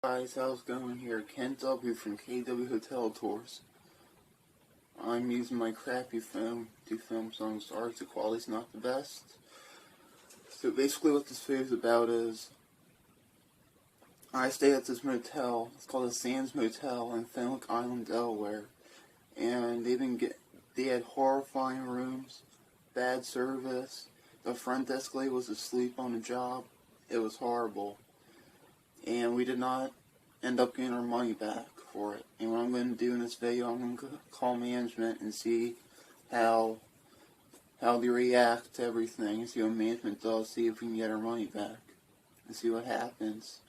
Guys, how's it going here? Kent W from KW Hotel Tours. I'm using my crappy phone to film some stars. The quality's not the best. So basically what this video is about is I stay at this motel. It's called the Sands Motel in Fenwick Island, Delaware. And they had horrifying rooms, bad service. The front desk lady was asleep on the job. It was horrible. And we did not end up getting our money back for it. And what I'm going to do in this video, I'm going to call management and see how they react to everything, and see what management does, see if we can get our money back, and see what happens.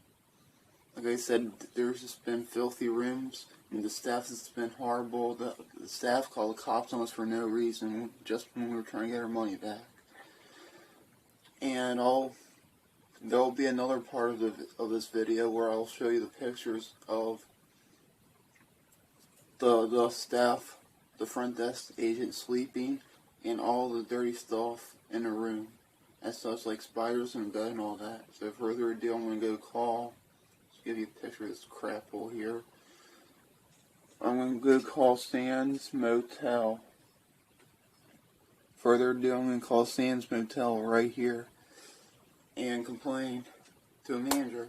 Like I said, there's just been filthy rooms, and the staff has been horrible. The staff called the cops on us for no reason, just when we were trying to get our money back. And there'll be another part of this video where I'll show you the pictures of the staff, the front desk agent sleeping, and all the dirty stuff in the room, as such like spiders in bed and all that. So further ado, I'm going to go call. Just give you a picture of this crap hole here. I'm going to go call Sands Motel. Further ado, I'm going to call Sands Motel right here and complain to a manager.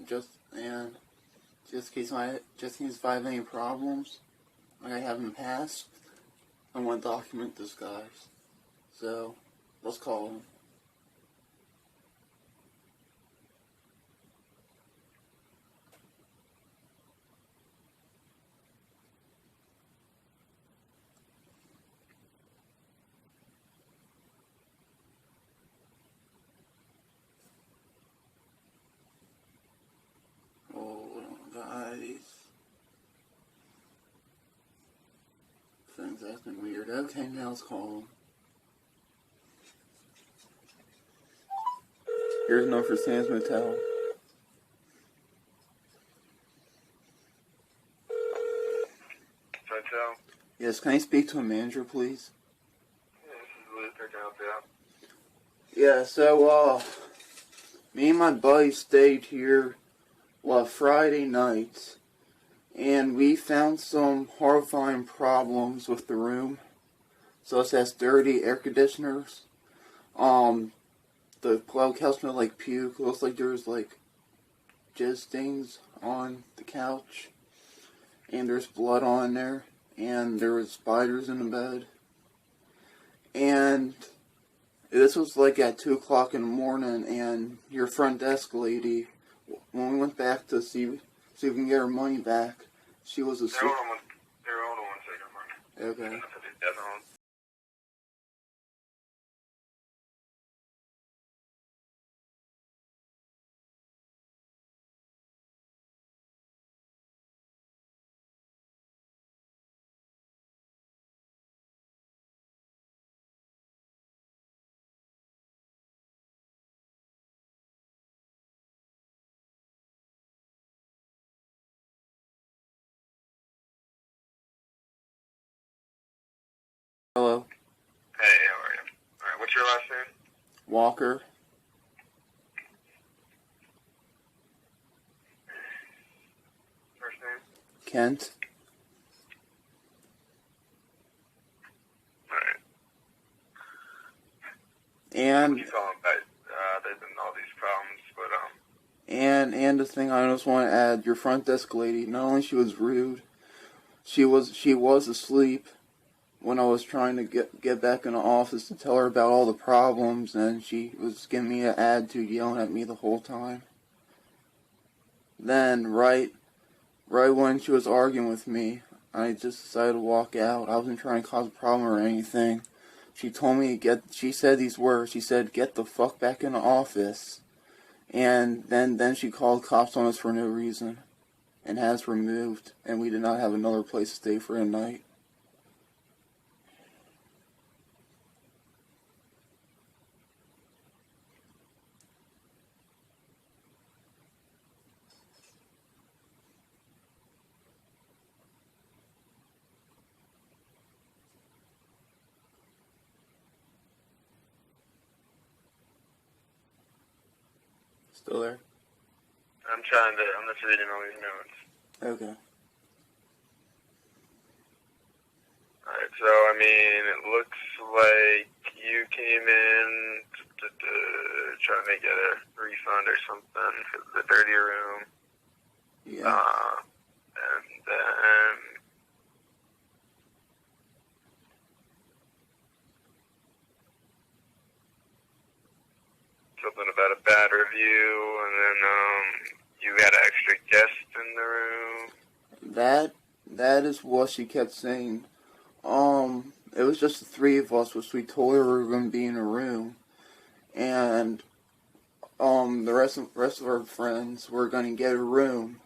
Just in case if I have any problems, like I have in the past, I want to document this, guys. So let's call him. Guys, things acting weird. Okay, now let's call him. Here's a number for Sands Motel. Motel? Yes, can I speak to a manager, please? Yeah, this is Luther. Can I help you out? Yeah, so, me and my buddy stayed here, Friday night, and we found some horrifying problems with the room. So it has dirty air conditioners. The cloud couch smelled like puke. Looks like there was like jizz stains on the couch, and there's blood on there, and there was spiders in the bed. And this was like at 2 o'clock in the morning, and your front desk lady, when we went back to see if we can get our money back, she was asleep. Hold on one second for me. Okay. Hello. Hey, how are you? Alright, what's your last name? Walker. First name? Kent. Alright. And You call them back. There's been all these problems, but, and the thing I just want to add, your front desk lady, not only she was rude, she was asleep when I was trying to get back in the office to tell her about all the problems, and she was giving me an attitude, yelling at me the whole time. Then, right when she was arguing with me, I just decided to walk out. I wasn't trying to cause a problem or anything. She told me she said these words. She said, "Get the fuck back in the office." And then she called cops on us for no reason, and had us removed, and we did not have another place to stay for a night. Still there? I'm just reading all these notes. Okay. Alright, so, I mean, it looks like you came in trying to get a refund or something for the dirty room. Yeah. And then something about a bad review, and then you had an extra guest in the room. That is what she kept saying. It was just the three of us, which we told her we were going to be in a room, and the rest of our friends were going to get a room.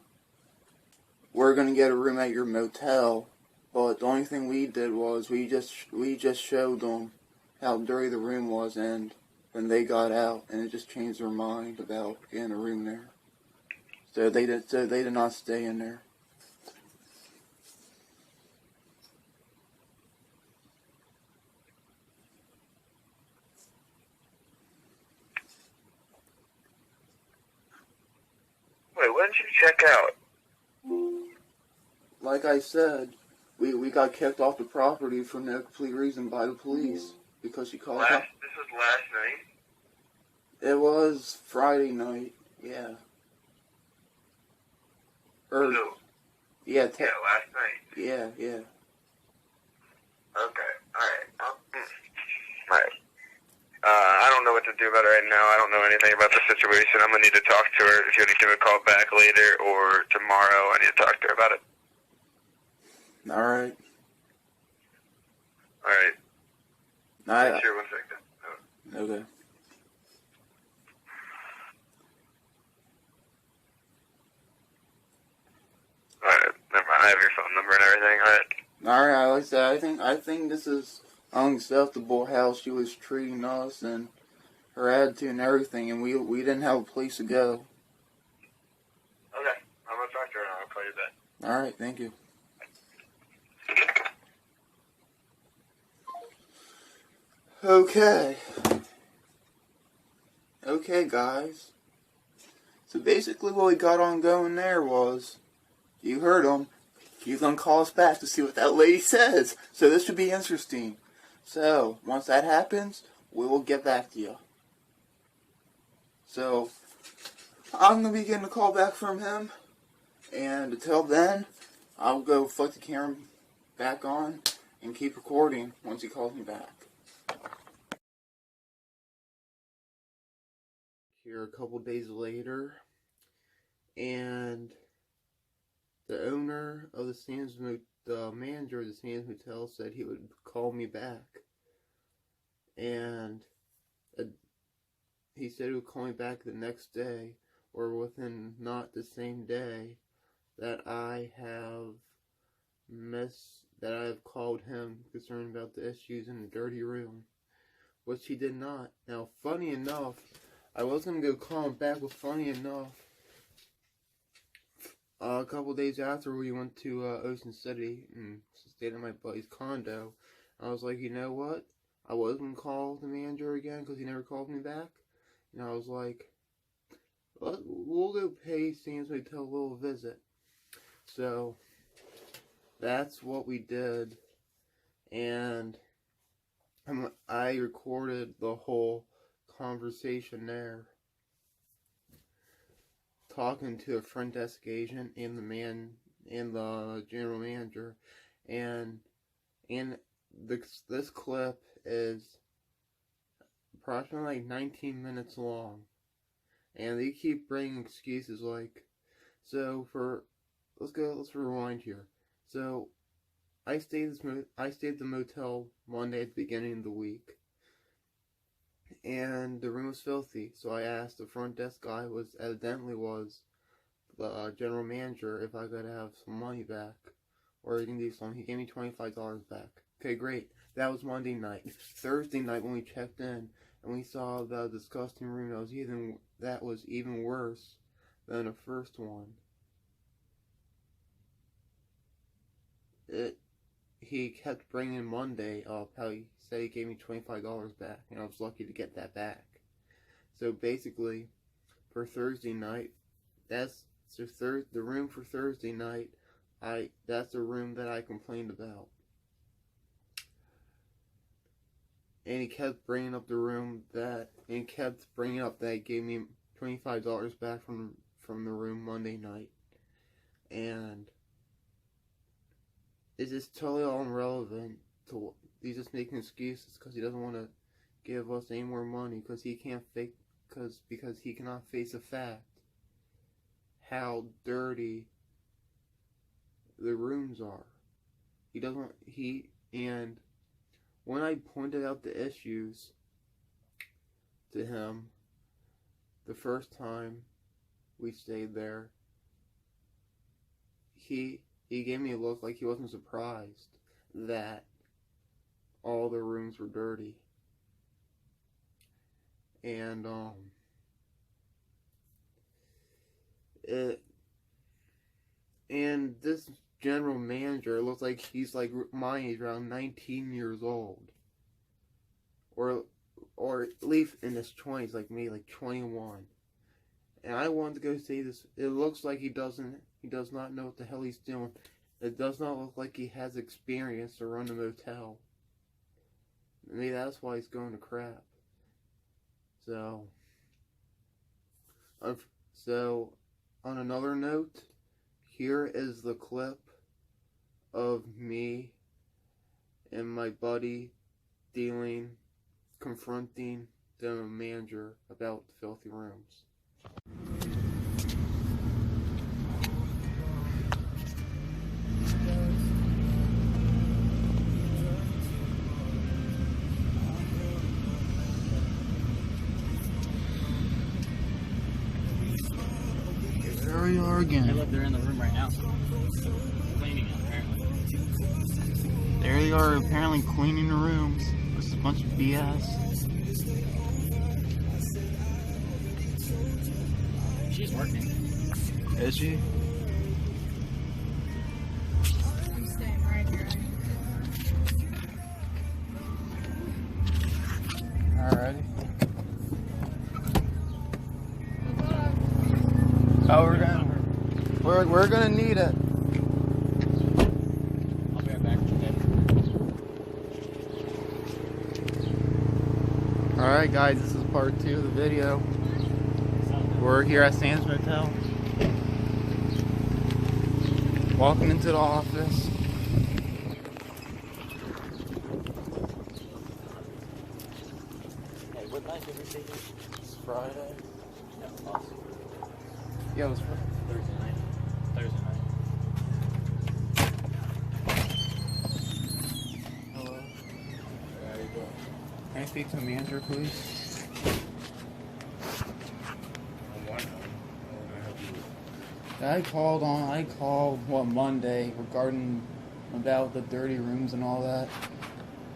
We're going to get a room at your motel, but the only thing we did was we just showed them how dirty the room was, and when they got out, and it just changed their mind about getting a room there. So they did not stay in there. Wait, when did you check out? Like I said, we got kicked off the property for no complete reason by the police because she called up. This was last night? It was Friday night, yeah. No. Yeah, last night. yeah. Okay, alright. Alright. I don't know what to do about it right now. I don't know anything about the situation. I'm going to need to talk to her. If you want to give a call back later or tomorrow, I need to talk to her about it. Alright. Alright. Sure, 1 second. Okay. Alright, never mind. I have your phone number and everything. Alright. Alright, like I said, I think this is unacceptable how she was treating us and her attitude and everything, and we didn't have a place to go. Okay, I'm going to talk to her and I'll call you back. Alright, thank you. Okay, guys. So basically what we got on going there was, you heard him, he's going to call us back to see what that lady says. So this should be interesting. So, once that happens, we will get back to you. So, I'm going to be getting a call back from him. And until then, I'll go flick the camera back on and keep recording once he calls me back. Here a couple days later, and the owner of the manager of the Sands Motel said he would call me back, and he said he would call me back the next day, or within not the same day, that I have called him concerned about the issues in the dirty room, which he did not. Now, funny enough, I was going to go call him back, but funny enough, a couple days after we went to Ocean City and stayed at my buddy's condo, I was like, you know what? I was going to call the manager again because he never called me back. And I was like, we'll go pay Sands Motel a little visit. So, that's what we did. And I recorded the whole conversation there, talking to a front desk agent and the general manager, and this clip is approximately like 19 minutes long, and they keep bringing excuses like, let's rewind here. So I stayed at the motel Monday at the beginning of the week, and the room was filthy. So I asked the front desk guy, evidently was the general manager, if I could have some money back, or he can do something. He gave me $25 back. Okay, great. That was Monday night. Thursday night when we checked in, and we saw the disgusting room that was even worse than the first one. He kept bringing Monday up, how he said he gave me $25 back, and I was lucky to get that back. So basically, for Thursday night, that's the room for Thursday night. That's the room that I complained about. And he kept bringing up that he gave me $25 back from the room Monday night. And it's just totally all irrelevant. He's just making excuses because he doesn't want to give us any more money because he cannot face the fact how dirty the rooms are. And when I pointed out the issues to him the first time we stayed there, he gave me a look like he wasn't surprised that all the rooms were dirty. And and this general manager looks like he's like my age, around 19 years old, or at least in his 20s, like me, like 21. And I wanted to go see this. It looks like he does not know what the hell he's doing. It does not look like he has experience to run a motel. Maybe that's why he's going to crap. So on another note, here is the clip of me and my buddy confronting the manager about the filthy rooms. There we are again. Hey, look, they're in the room right now. Cleaning it, apparently. There they are, apparently cleaning the rooms. This is a bunch of BS. She's working. Is she? I'm staying right here. Alrighty. Oh, we're gonna need it. I'll be right back. Alright guys, this is part 2 of the video. We're here at Sands Motel. Walking into the office. Hey, what night did we see this? It's Friday. No, awesome. Yeah, it was Thursday night. Thursday night. Hello. How you doing? Can I speak to the manager, please? I called Monday regarding about the dirty rooms and all that,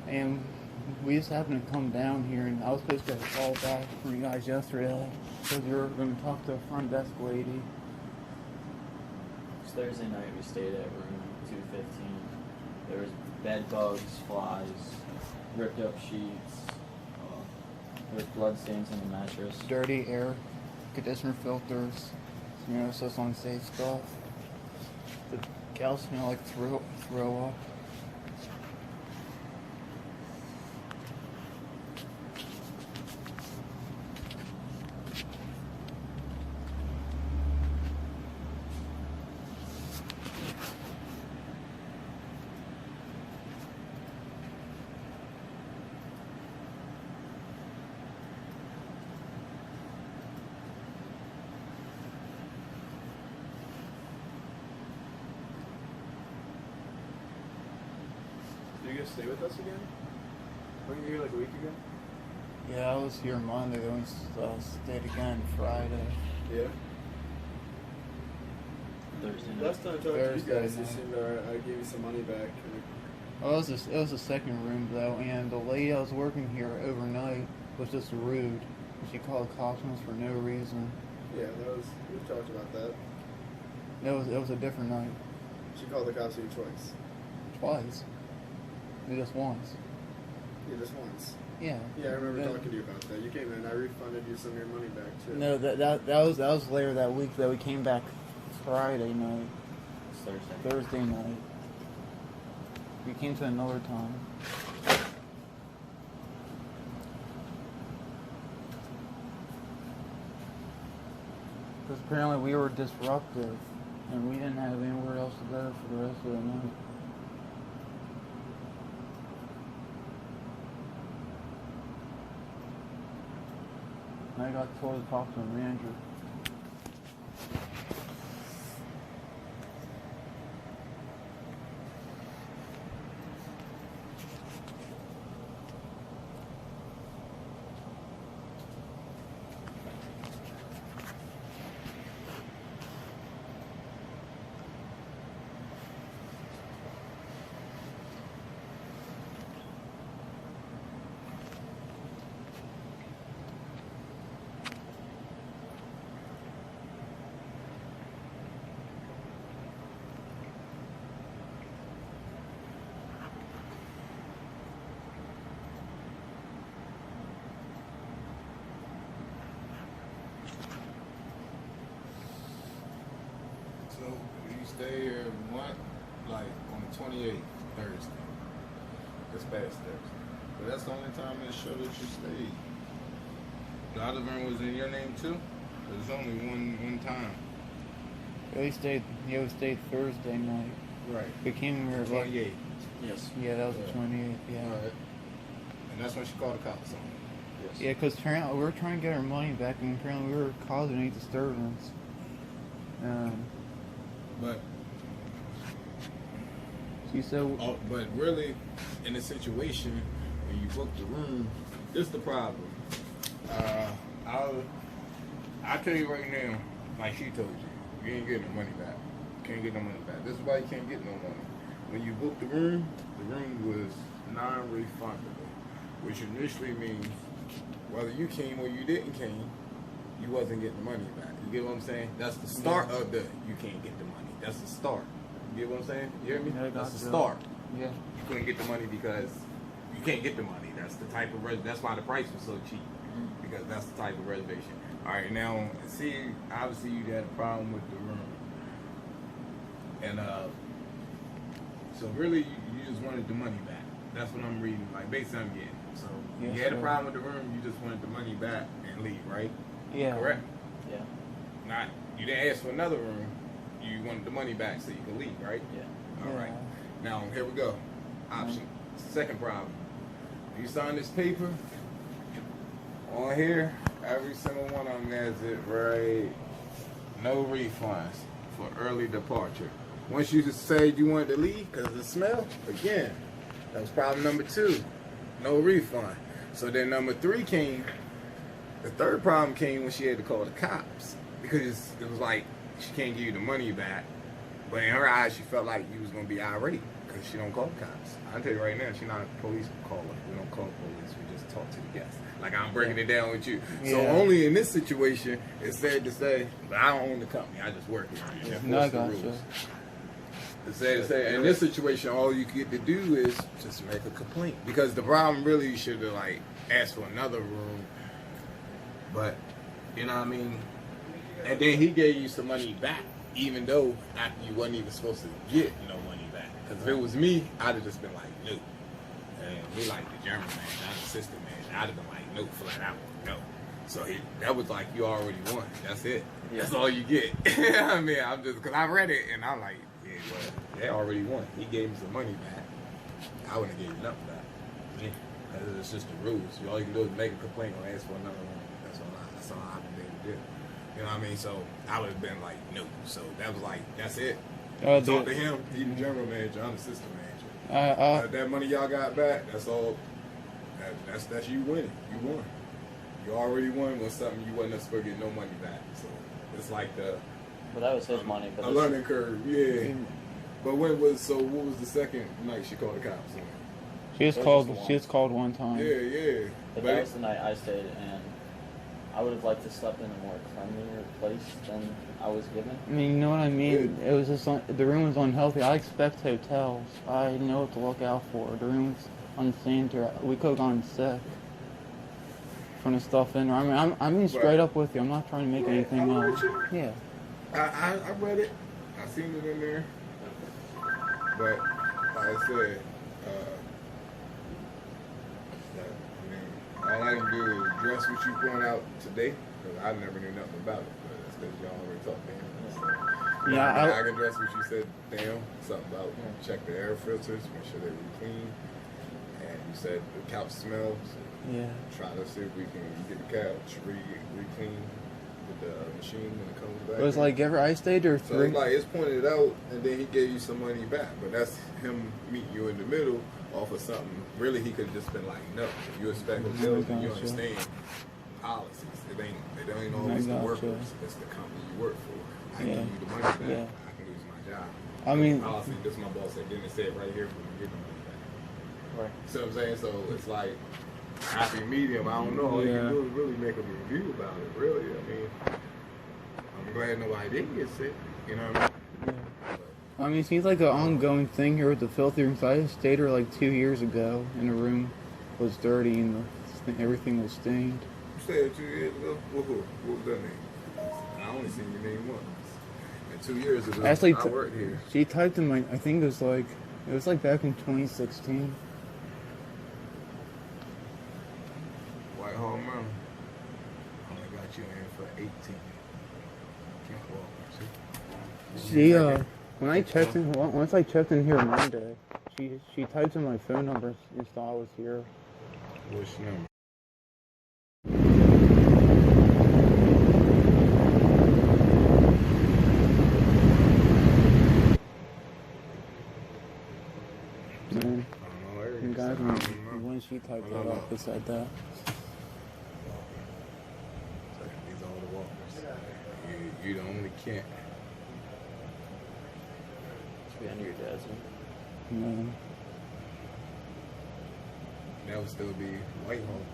and we just happened to come down here, and I was supposed to get a call back from you guys yesterday because you were going to talk to the front desk lady. It's Thursday night. We stayed at room 215. There was bed bugs, flies, ripped up sheets. There was blood stains on the mattress. Dirty air conditioner filters, so it's unsafe stuff. The gals smell like throw up. Are you gonna stay with us again? Weren't you here like a week ago? Yeah, I was here Monday, then we stayed again Friday. Yeah. Thursday night. Last time I talked to Thursday you guys, you night. seemed alright. I gave you some money back. Oh, it was a second room though, and the lady that was working here overnight was just rude. She called cops on us for no reason. Yeah, we talked about that. It was a different night. She called the cops on you twice. Twice. Maybe just once. Yeah, just once. Yeah. Yeah, I remember That- talking to you about that. You came in, I refunded you some of your money back too. No, that was later that week that we came back Friday night, It's Thursday. Thursday night. We came to another time. Because apparently we were disruptive and we didn't have anywhere else to go for the rest of the night. I got told to talk to the manager. So you stay here one, like on the 28th, Thursday. This past Thursday. But that's the only time in the show that you stayed. The other room was in your name too? There's only one time. We stayed Thursday night. Right. We came here about 28th. Yes. Yeah, that was the 28th, yeah. Alright. And that's when she called the cops on you. Yes. Yeah, because apparently we were trying to get our money back and apparently we were causing a disturbance. But She said, but really, in the situation when you book the room, this is the problem. I'll tell you right now, like she told you, you ain't getting the money back. Can't get no money back. This is why you can't get no money. When you book the room was non-refundable, which initially means whether you came or you didn't came, you wasn't getting the money back. You get what I'm saying? That's the start of the you can't get the money. That's the start. You get what I'm saying? You hear me? Yeah, I That's the gotcha. start. yeah. You couldn't get the money because you can't get the money. That's the type of that's why the price was so cheap, because that's the type of reservation. All right, now see, obviously you had a problem with the room, and so really you just wanted the money back. That's what I'm reading, like basically I'm getting. So Yes, you had a sir. problem with the room, you just wanted the money back and leave, right? Yeah. Correct. Yeah. Not you didn't ask for another room. You wanted the money back so you could leave, right? Yeah. All right. Now here we go. Option. Second problem. You sign this paper. On here, every single one of them has it right. No refunds for early departure. Once you said you wanted to leave because of the smell, again, that was problem number 2. No refund. So then number 3 came. The third problem came when she had to call the cops because it was like she can't give you the money back. But in her eyes, she felt like you was gonna be irate because she don't call the cops. I'll tell you right now, she's not a police caller. We don't call the police. We just talk to the guests. Like I'm breaking it down with you. So Yeah. only in this situation, it's sad to say, but I don't own the company. I just work it. And No, I enforce the gotcha. rules. It's sad to say, in this situation, all you get to do is just make a complaint. Because the problem really, you should have like asked for another room. But you know what I mean. And then he gave you some money back, even though after you wasn't even supposed to get no money back. Because if it was me, I'd have just been like, no. And we like the German man, not the system man. I'd have been like, no, flat out, no. So that was like, you already won. That's it. Yeah. That's all you get. I mean, I'm just, because I read it and I'm like, yeah, well, they already won. He gave me some money back. I wouldn't have gave nothing back. Yeah. Because it's just the rules. All you can do is make a complaint or ask for another one. That's all I've been able to do. You know what I mean? So I would have been like, no. So that was like, that's it. Talk to him. He's the general manager. I'm the system manager. That money y'all got back, that's all. That's you winning. You won. You already won with something you wasn't supposed to get no money back. So it's like the But that was his money. But a learning curve. Yeah. But what was the second night she called the cops on? She was called one time. Yeah. But that was the night I stayed, and I would have liked to sleep in a more cleanlier place than I was given. I mean, you know what I mean? It was just the room was unhealthy. I expect hotels. I know what to look out for. The room was unsanitary. We could have gone sick. of stuff in there. I mean straight up with you. I'm not trying to make anything up. Yeah. I read it. I seen it in there. But like I said, all I can do is address what you point out today, because I never knew nothing about it. But that's because y'all already talked to him. So, Yeah, I can address what you said, damn, something about check the air filters, make sure they were clean. And you said the couch smells. Yeah. Try to see if we can get the couch re-clean with the machine when it comes back. It was like I stayed there So 3. it's like it's pointed out, and then he gave you some money back. But that's him meeting you in the middle off of something. Really, he could have just been like, no. If you expect hotels, and you understand policies. It ain't always the workers. It's the company you work for. I give you the money back. I can lose my job. I mean, policy. This is my boss said. Then it said right here, we get the money back. Right. See what I'm saying? So it's like happy medium. I don't know. All you can do is really make a review about it. Really, I mean, I'm glad nobody did get sick. You know what I mean? I mean, it seems like an ongoing thing here with the filthy rooms. I just stayed here like 2 years ago, and the room was dirty and everything was stained. You said 2 years ago? What was that name? I only seen your name once. And 2 years ago, Actually, I worked here. She typed in I think it was like back in 2016. Whitehall Mountain. Only got you in for 18. Can't walk. See? When I checked in, once I checked in here Monday, she typed in my phone number and saw I was here. Which number? Man, you guys, when she typed that up, it said that. These are all the walkers. You the only can't. Should be under your dad's one. That would still be Whitehall,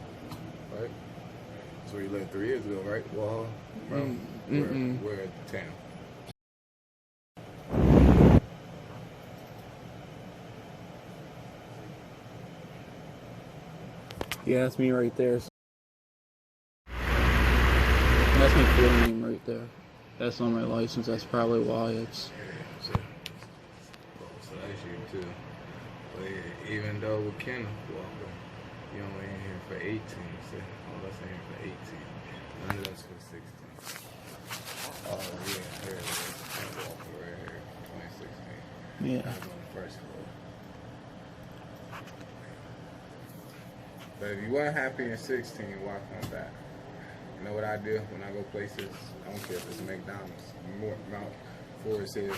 right? That's where you lived 3 years ago, right? Well, where at the town? Yeah, that's me right there. That's my full name right there. That's on my license. That's probably why it's. So that's you too. But yeah, even though with Kenneth Walker, you only in here for 18. So all us in here for 18. None of us for 16. Oh yeah, here it is. Kenneth Walker right here, 2016. Yeah. I was on the first floor. But if you weren't happy in 16, why come back? You know what I do when I go places? I don't care if it's McDonald's, Mount Forest Hill.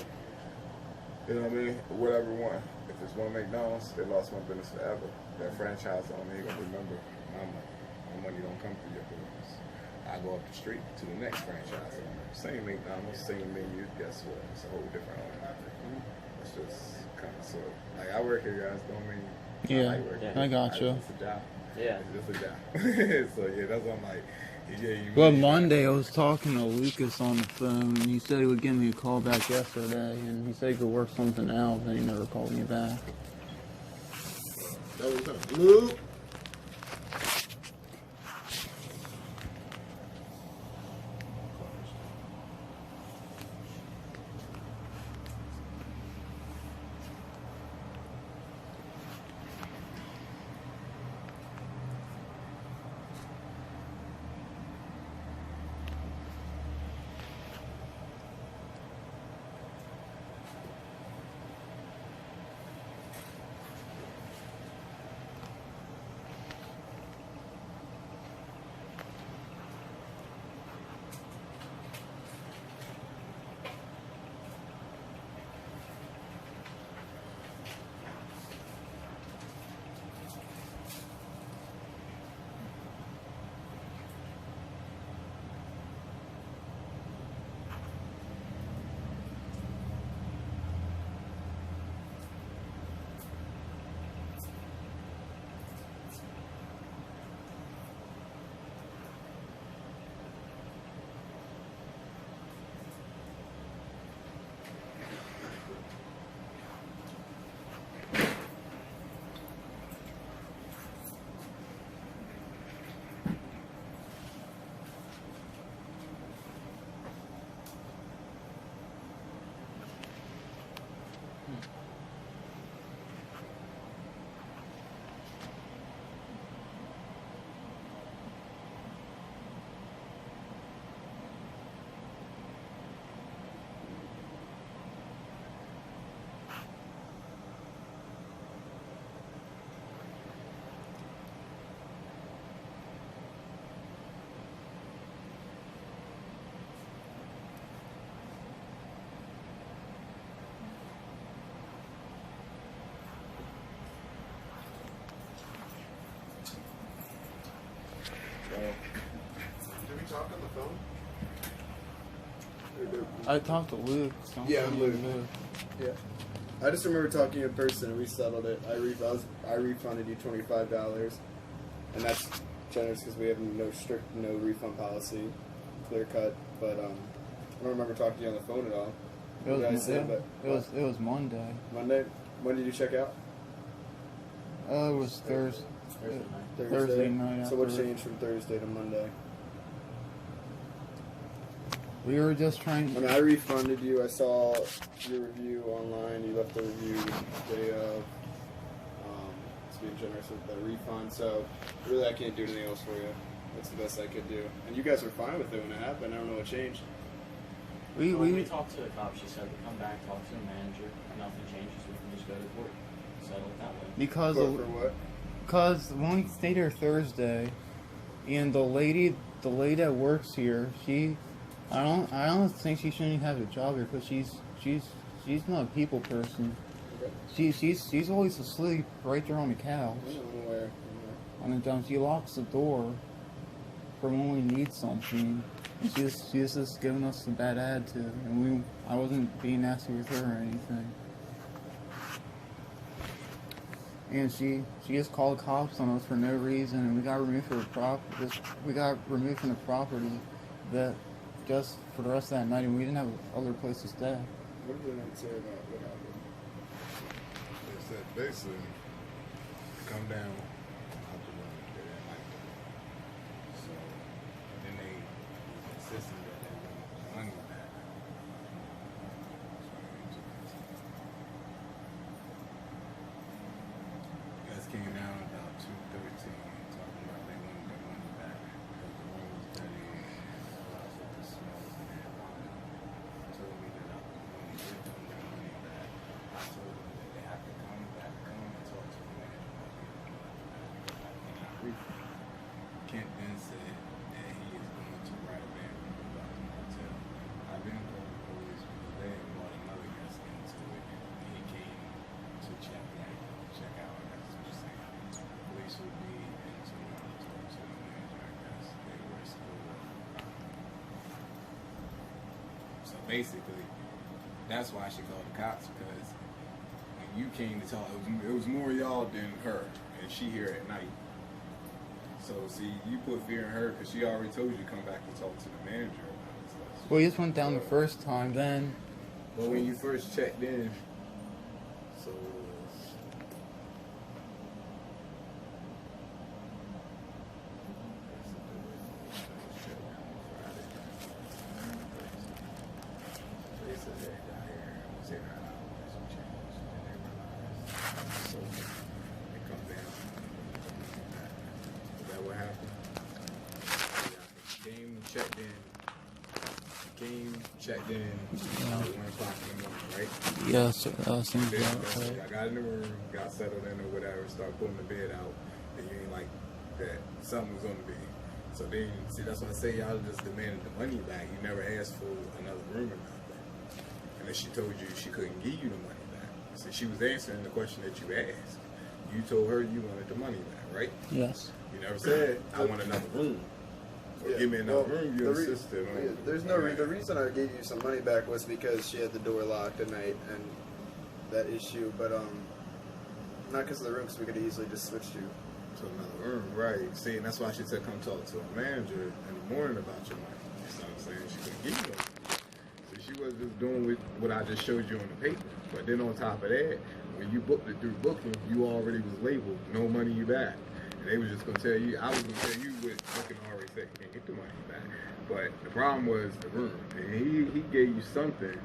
You know what I mean? Whatever one. If it's one McDonald's, they lost my business forever. That franchise owner ain't gonna remember my money. My money don't come through your business. I go up the street to the next franchise owner. Same McDonald's, same menu. Guess what? It's a whole different owner. It's just kind of sort of like I work here, guys. Don't mean I like working. I got you. It's a job. Yeah. It's just a job. So yeah, that's what I'm like. Yeah, Well, Monday I was talking to Lucas on the phone, and he said he would give me a call back yesterday, and he said he could work something out, but he never called me back. That was up. Luke. Did we talk on the phone? I talked to Luke. So Yeah, I'm Luke. Yeah. I just remember talking to you in person and we settled it. I refunded you $25, and that's generous because we have no refund policy, clear cut. But I don't remember talking to you on the phone at all. It was Monday. Monday. When did you check out? It was Thursday. Thursday night. So what after. changed from Thursday to Monday? We were just trying. I mean, I refunded you. I saw your review online. You left the review the day of. It's being generous with the refund. So really, I can't do anything else for you. That's the best I could do. And you guys were fine with it when it happened. I don't know what changed. We talked to the cop. She said to come back, talk to the manager. If nothing changes, we can just go to court. Settle it that way. Because For what? when we stayed here Thursday, and the lady that works here, I don't think she shouldn't have a job here because she's not a people person. Okay. She's always asleep right there on the couch. Where? And then she locks the door for when we need something. And she's just giving us a bad attitude, and I wasn't being nasty with her or anything. And she just called cops on us for no reason, and we got removed from the property that just for the rest of that night, and we didn't have other place to stay. What did they say about what happened? They said basically, come down out the room that night. So then they insisted that they wanted money back. Guys came down about 2:13, talking about they wanted their money back because the room was dirty and lots of the smells and everything. Told me that I was going to give them their money back. I told them that they have to come back, come and talk to the manager about getting the money back. And I refund. Kent then said that he is going to write a man about the motel. I then called the police because they had brought another guest into it, and he came to check out. That's what you're saying. Police would be into it and talk to the manager. I guess they were still working. So basically, that's why she called the cops, because when you came to talk, it was more y'all than her, and she here at night. So see, you put fear in her because she already told you to come back and talk to the manager about this stuff. Well, we just went down the first time, then. But when you first checked in, so they said they got here, was here an hour, some change, and they realized, so they come down. Is that what happened? Came, checked in at 1 o'clock in the morning, right? Yes, seems Then, right. I got in the room, got settled in or whatever, started pulling the bed out, and you ain't like that. Something was on the bed. So then, see, that's why I say y'all just demanded the money back. You never asked for another room or nothing. And then she told you she couldn't give you the money back. So she was answering the question that you asked. You told her you wanted the money back, right? Yes. You never said, I want another room. Or give me another room. You insisted on. There's no the reason I gave you some money back was because she had the door locked at night and that issue, but not because of the room, because we could have easily just switched you to another room, right? See, and that's why she said come talk to a manager in the morning about your money. You know what I'm saying? She couldn't give you no money. So she was just doing what I just showed you on the paper. But then on top of that, when you booked it through booking, you already was labeled no money back. And they was just gonna tell you, I was gonna tell you what booking already said you can't get the money back. But the problem was the room. And he gave you something.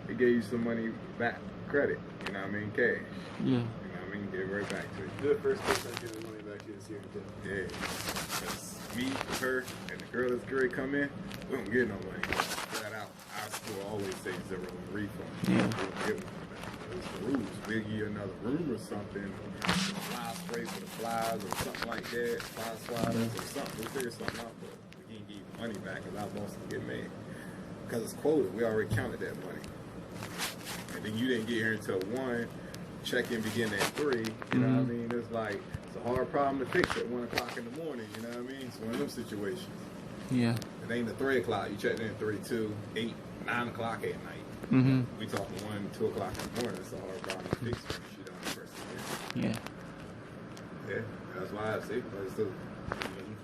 He gave you some money back, credit. You know what I mean? Cash. Yeah. You know what I mean? Get it right back to you. You're the first person I give the money back to this year. Yeah. Because me, her, and the girl that's great come in, we don't get no money. Flat out. Our school always say zero in refund. Yeah. We don't get money back. It's the rules. We'll give you another room or something. Fly spray for the flies or something like that. Fly sliders or something. We'll figure something out, but we can't give you money back because our boss can get mad. Because it's quoted. We already counted that money. And then you didn't get here until 1. check-in begin at 3. You know what I mean? It's like, it's a hard problem to fix at 1 o'clock in the morning. You know what I mean? It's one of them situations. Yeah. It ain't a 3 o'clock. You checked in at 3, 2, 8, 9 o'clock at night. We talking 1, 2 o'clock in the morning. It's a hard problem to fix when you shit on the first day. Yeah. Yeah, that's why I say, because you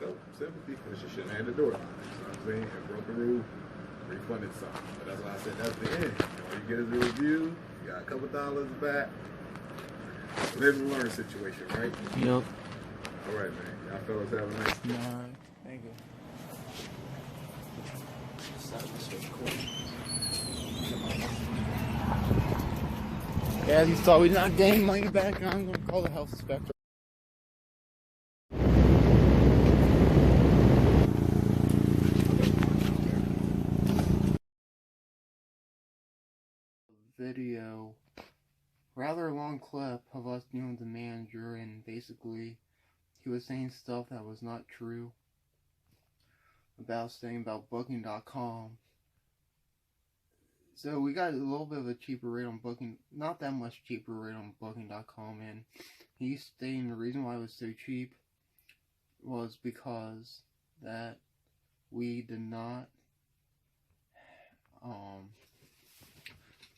felt sympathy because you shouldn't have had the door locked. You know what I'm saying? And broke the rule, refunded something. But that's why I said that's the end. All you get is a review, you got a couple dollars back. Live and learn situation, right? Yep. All right, man. Y'all fellas have a nice day. All right. Thank you. Yeah, you thought we're not getting money back. I'm gonna call the health inspector. Video, rather long clip of us dealing with the manager, and basically he was saying stuff that was not true about booking.com. So we got a little bit of a cheaper rate on Booking, not that much cheaper rate on Booking.com, and he's saying the reason why it was so cheap was because that we did not,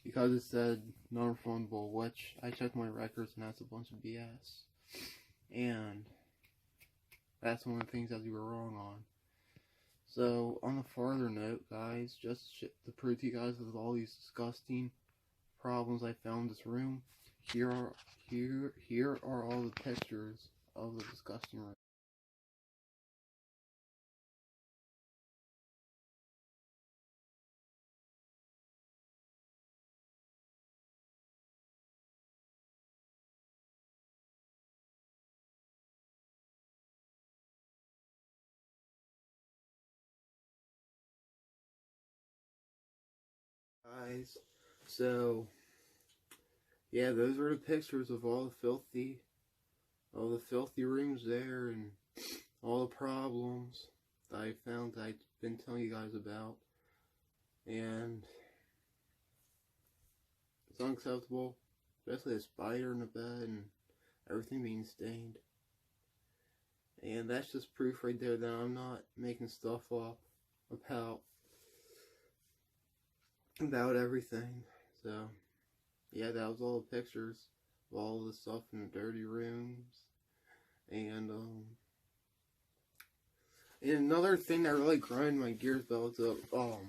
because it said non-refundable, which I checked my records and that's a bunch of BS, and that's one of the things that we were wrong on. So, on a farther note, guys, just to prove to you guys with all these disgusting problems I found in this room, here are all the pictures of the disgusting room. Guys, so yeah, those are the pictures of all the filthy rooms there, and all the problems that I found that I've been telling you guys about, and it's unacceptable, especially a spider in the bed and everything being stained. And that's just proof right there that I'm not making stuff up about everything. So yeah, that was all the pictures of all the stuff in the dirty rooms. And another thing that really grinded my gears belts up,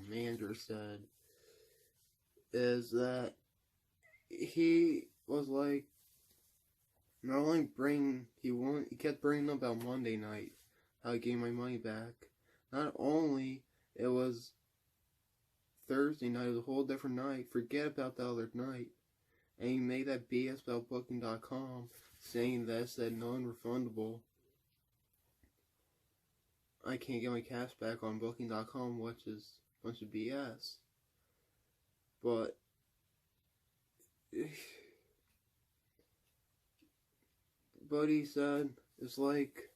manager said, is that he was like, not only he kept bringing up about Monday night, how I gave my money back. Not only it was Thursday night, it was a whole different night. Forget about the other night. And he made that BS about Booking.com, saying that it said non-refundable. I can't get my cash back on Booking.com, which is a bunch of BS. But he said, it's like,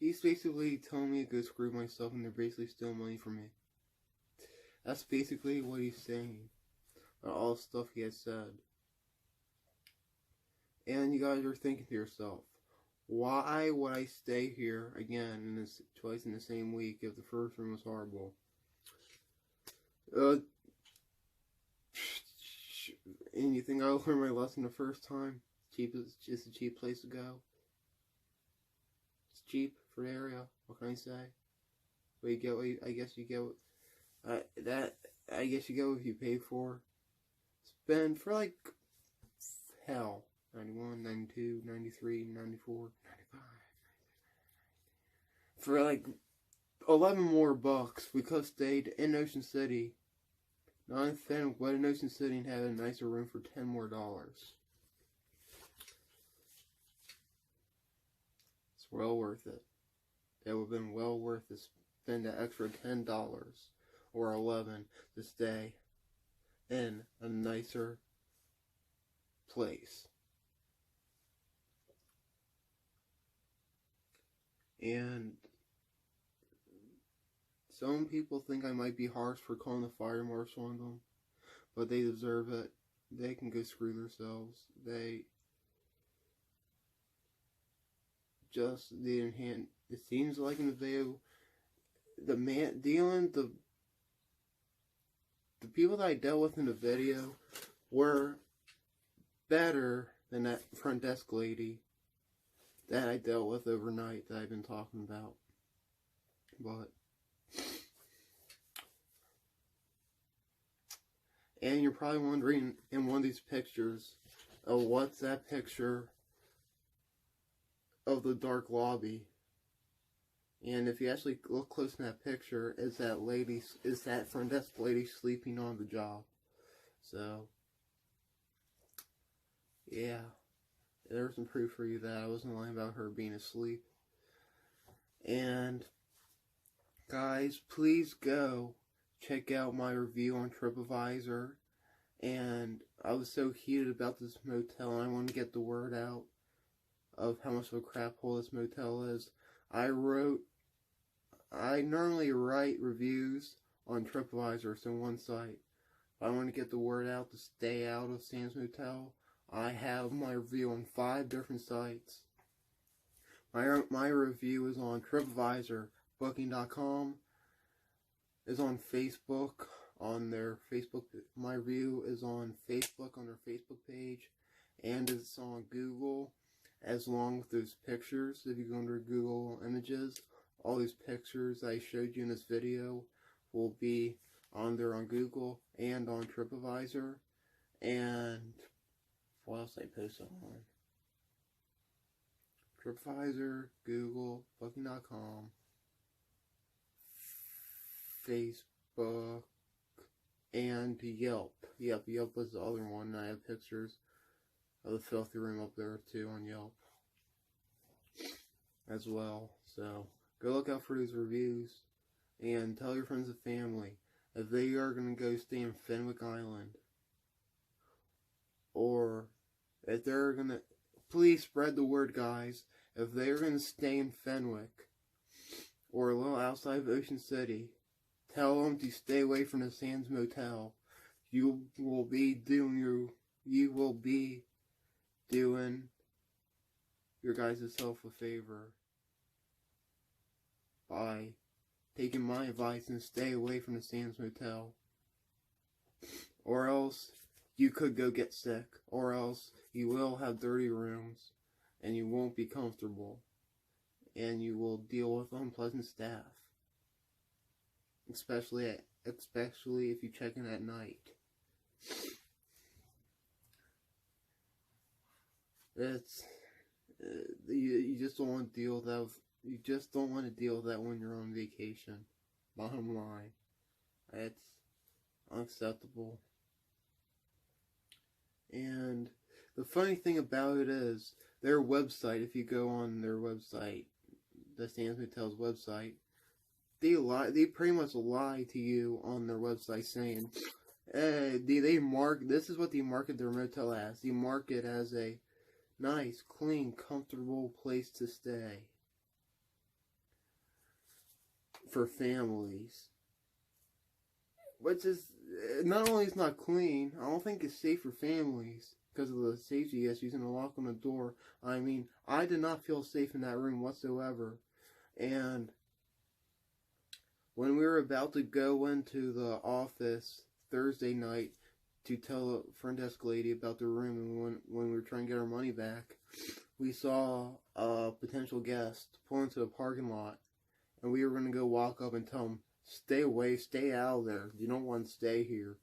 he's basically telling me to go screw myself, and they're basically stealing money from me. That's basically what he's saying about all the stuff he has said. And you guys are thinking to yourself, why would I stay here again twice in the same week if the first room was horrible? And you think I learned my lesson the first time? It's a cheap place to go. It's cheap for the area. What can I say? I guess you get what you pay for. Spend for like hell. 91, 92, 93, 94, 95. For like 11 more bucks, we could have stayed in Ocean City. Not in Fenwick, but in Ocean City, and had a nicer room for $10 more. It's well worth it. It would have been well worth to spend the extra $10 or 11 to stay in a nicer place. And some people think I might be harsh for calling the fire marshal on them, but they deserve it. they can go screw themselves. They just didn't hand. It seems like in the video, the people that I dealt with in the video were better than that front desk lady that I dealt with overnight that I've been talking about. But, and you're probably wondering in one of these pictures, what's that picture of the dark lobby? And if you actually look close in that picture, is that front desk lady sleeping on the job? So, yeah, there's some proof for you that I wasn't lying about her being asleep. And guys, please go check out my review on TripAdvisor. And I was so heated about this motel, and I want to get the word out of how much of a crap hole this motel is. I normally write reviews on TripAdvisor, so one site. If I want to get the word out to stay out of Sands Motel, I have my review on 5 different sites. My review is on TripAdvisor, Booking.com, is on Facebook, on their Facebook. My review is on Facebook, on their Facebook page, and it's on Google, as long with those pictures. If you go under Google Images, all these pictures I showed you in this video will be on there on Google and on TripAdvisor. And what else I post on? TripAdvisor, Google, Booking.com, Facebook, and Yelp. Yelp was the other one. I have pictures of the filthy room up there too on Yelp as well. So go look out for these reviews and tell your friends and family if they are going to go stay in Fenwick Island, or if they're going to, please spread the word, guys. If they're going to stay in Fenwick or a little outside of Ocean City, tell them to stay away from the Sands Motel. You will be doing your guys' self a favor by taking my advice and stay away from the Sands Motel. Or else you could go get sick. Or else you will have dirty rooms and you won't be comfortable. And you will deal with unpleasant staff. Especially if you check in at night. It's you just don't want to deal with that. You just don't want to deal with that when you're on vacation. Bottom line, it's unacceptable. And the funny thing about it is, their website. If you go on their website, the Sands Motel's website, they lie. They pretty much lie to you on their website, saying, this is what they market their motel as. They market it as a nice, clean, comfortable place to stay for families. Which is, not only is not clean, I don't think it's safe for families because of the safety issues and the lock on the door. I mean, I did not feel safe in that room whatsoever. And when we were about to go into the office Thursday night to tell the front desk lady about the room, and when we were trying to get our money back, we saw a potential guest pull into a parking lot, and we were going to go walk up and tell him, stay away, stay out of there, you don't want to stay here.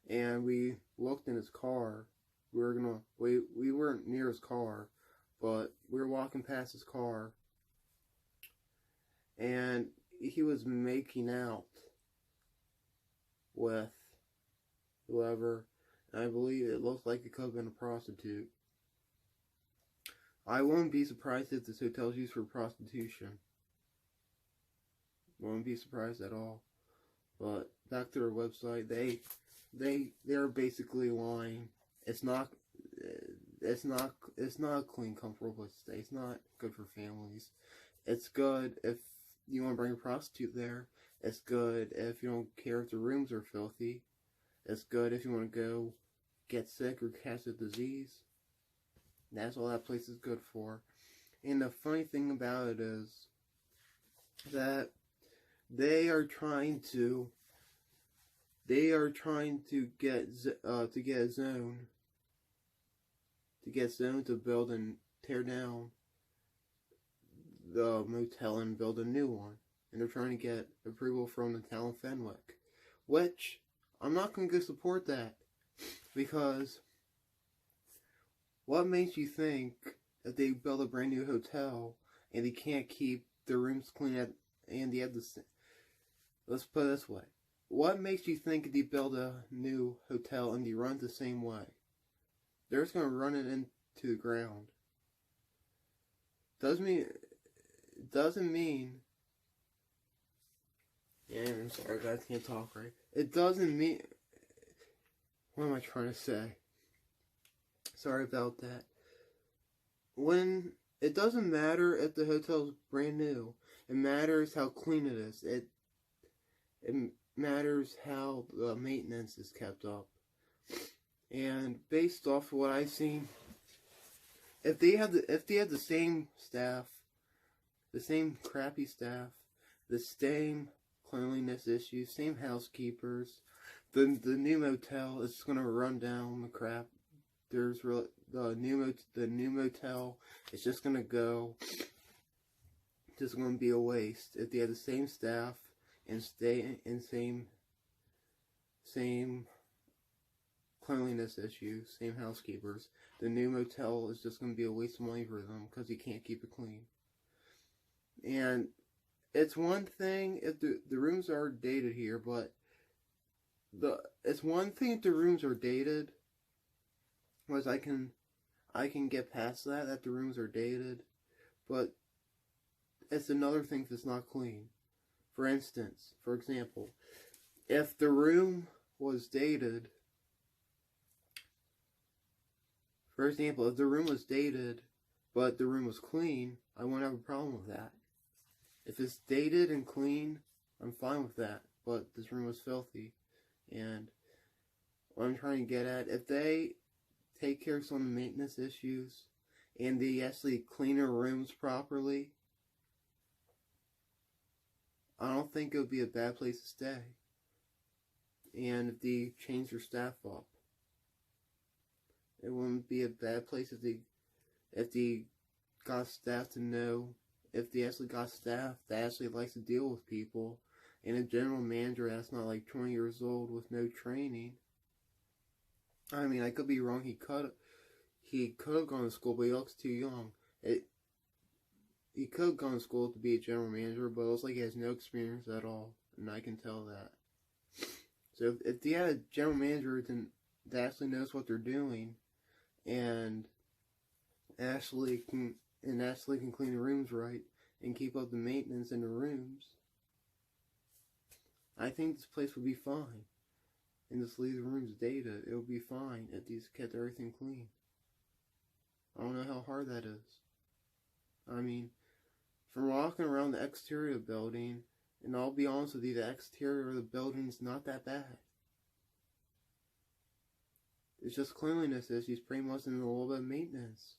And we looked in his car. We weren't near his car, but we were walking past his car, and he was making out with whoever, and I believe it looked like it could have been a prostitute. I wouldn't be surprised if this hotel is used for prostitution. Wouldn't be surprised at all. But back to their website, they're basically lying. It's not a clean, comfortable place to stay. It's not good for families. It's good if you want to bring a prostitute there. It's good if you don't care if the rooms are filthy. It's good if you want to go get sick or catch a disease. That's all that place is good for. And the funny thing about it is that they are trying to get zone to build and tear down the motel and build a new one. And they're trying to get approval from the town of Fenwick, which I'm not going to go support that, because what makes you think that they build a brand new hotel and they can't keep the rooms clean and they have the, let's put it this way, what makes you think they build a new hotel and they run it the same way? They're just going to run it into the ground. Doesn't mean yeah, I'm sorry guys, I can't talk right. It doesn't mean, what am I trying to say? Sorry about that. When it doesn't matter if the hotel is brand new, it matters how clean it is. It matters how the maintenance is kept up. And based off of what I've seen, if they had the same staff, the same crappy staff, the same cleanliness issues, same housekeepers, the new motel is gonna run down the crap. The new motel is just gonna be a waste if they have the same staff and stay in same cleanliness issues, same housekeepers. The new motel is just gonna be a waste of money for them because you can't keep it clean. And it's one thing if the rooms are dated here, but it's one thing if the rooms are dated. Was I can get past that the rooms are dated, but it's another thing if it's not clean. For example, if the room was dated, but the room was clean, I wouldn't have a problem with that. If it's dated and clean, I'm fine with that, but this room was filthy. And what I'm trying to get at, if they take care of some of the maintenance issues and they actually clean their rooms properly, I don't think it would be a bad place to stay. And if they change their staff up, it wouldn't be a bad place if they got staff to know, if they actually got staff that actually likes to deal with people, and a general manager that's not like 20 years old with no training. I mean, I could be wrong. He could have gone to school, but he looks too young. He could have gone to school to be a general manager, but it looks like he has no experience at all, and I can tell that. So if they had a general manager that actually knows what they're doing, and actually can clean the rooms right and keep up the maintenance in the rooms, I think this place would be fine. And just leave the rooms dated. It would be fine if these kept everything clean. I don't know how hard that is. I mean, from walking around the exterior of the building, and I'll be honest with you, the exterior of the building is not that bad. It's just cleanliness issues, pretty much, and a little bit of maintenance.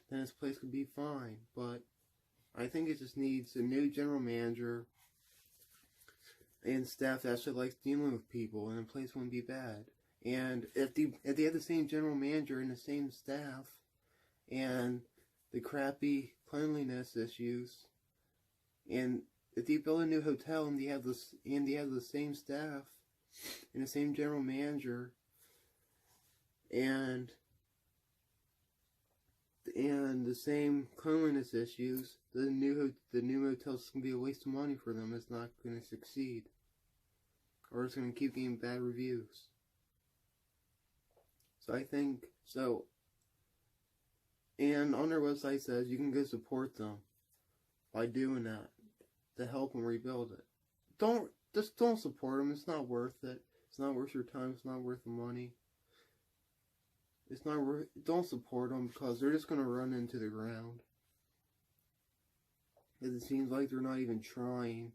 Then this place could be fine, but I think it just needs a new general manager and staff that actually likes dealing with people, and the place wouldn't be bad. And if they had the same general manager and the same staff, and the crappy cleanliness issues, and if they build a new hotel and they have the same staff and the same general manager, and the same cleanliness issues, the new motel is going to be a waste of money for them. It's not going to succeed, or it's going to keep getting bad reviews. So I think so. And on their website says you can go support them by doing that to help them rebuild it. Don't support them. It's not worth it. It's not worth your time. It's not worth the money. It's not worth. Don't support them because they're just gonna run into the ground. It seems like they're not even trying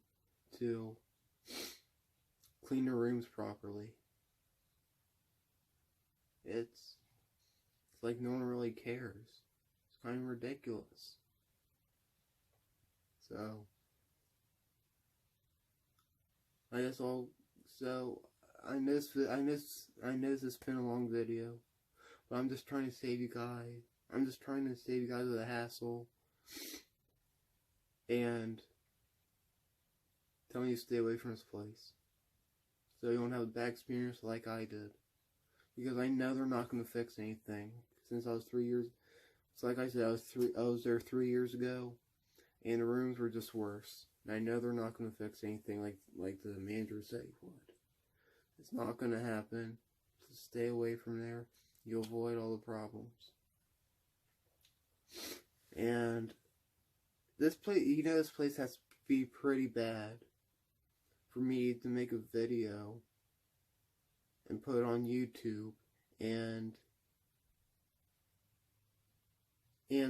to clean their rooms properly. It's like no one really cares. It's kind of ridiculous. So, I guess I know this has been a long video, but I'm just trying to save you guys. I'm just trying to save you guys the hassle and telling you to stay away from this place, so you won't have a bad experience like I did. Because I know they're not going to fix anything. Since I was 3 years, it's like I said, I was there 3 years ago, and the rooms were just worse. And I know they're not going to fix anything like the manager said he would. It's not going to happen. So stay away from there. You'll avoid all the problems. And this place, this place has to be pretty bad for me to make a video and put it on YouTube and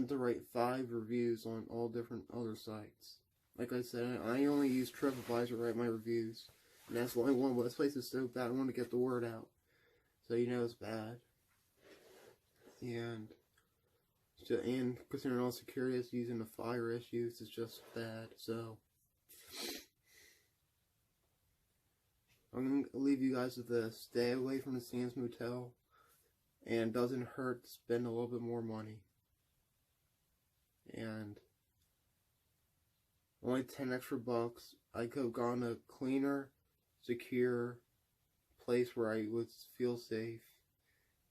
to write 5 reviews on all different other sites. Like I said, I only use TripAdvisor to write my reviews, and that's why this place is so bad. I want to get the word out, so it's bad. And considering all security issues and the fire issues, it's just bad. So I'm going to leave you guys with this. Stay away from the Sands Motel, and it doesn't hurt to spend a little bit more money. And only 10 extra bucks, I could have gone to a cleaner, secure place where I would feel safe,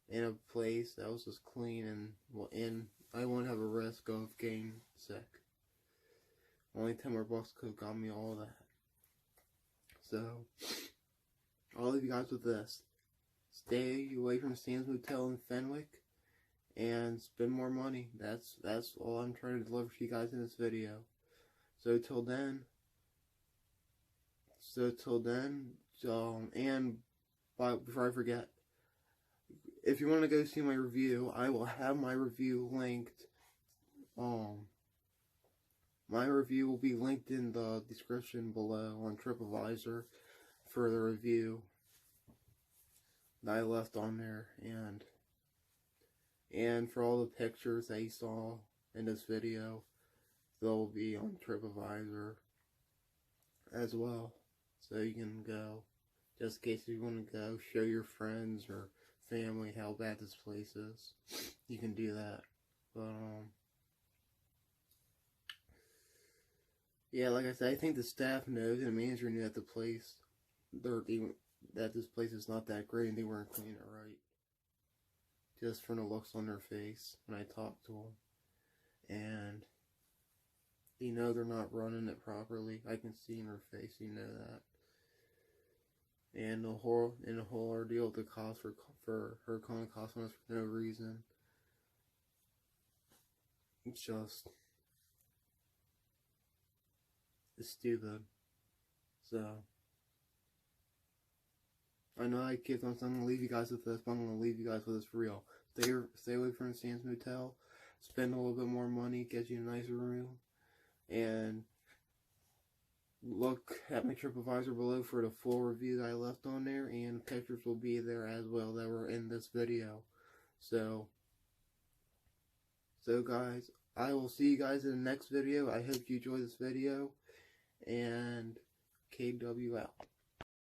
in a place that was just clean and I wouldn't have a risk of getting sick. Only 10 more bucks could have got me all of that. So I'll leave you guys with this. Stay away from Sands Motel in Fenwick and spend more money. That's all I'm trying to deliver to you guys in this video. So till then, and before I forget, if you want to go see my review, I will have my review linked. My review will be linked in the description below on TripAdvisor for the review that I left on there, and for all the pictures that you saw in this video, they'll be on TripAdvisor as well, so you can go, just in case you want to go, show your friends or family how bad this place is. You can do that. But yeah, like I said, I think the staff knows and the manager knew that that this place is not that great and they weren't cleaning it right. Just from the looks on their face when I talked to them. And they're not running it properly. I can see in her face, that. And the whole ordeal, the cost for her calling cost on us for no reason. It's stupid. So I know I keep on saying I'm gonna leave you guys with this, but I'm gonna leave you guys with this for real. Stay away from the Sands Motel. Spend a little bit more money, get you a nicer room, and look at my TripAdvisor below for the full review that I left on there, and pictures will be there as well that were in this video. So guys, I will see you guys in the next video. I hope you enjoy this video, and KW out.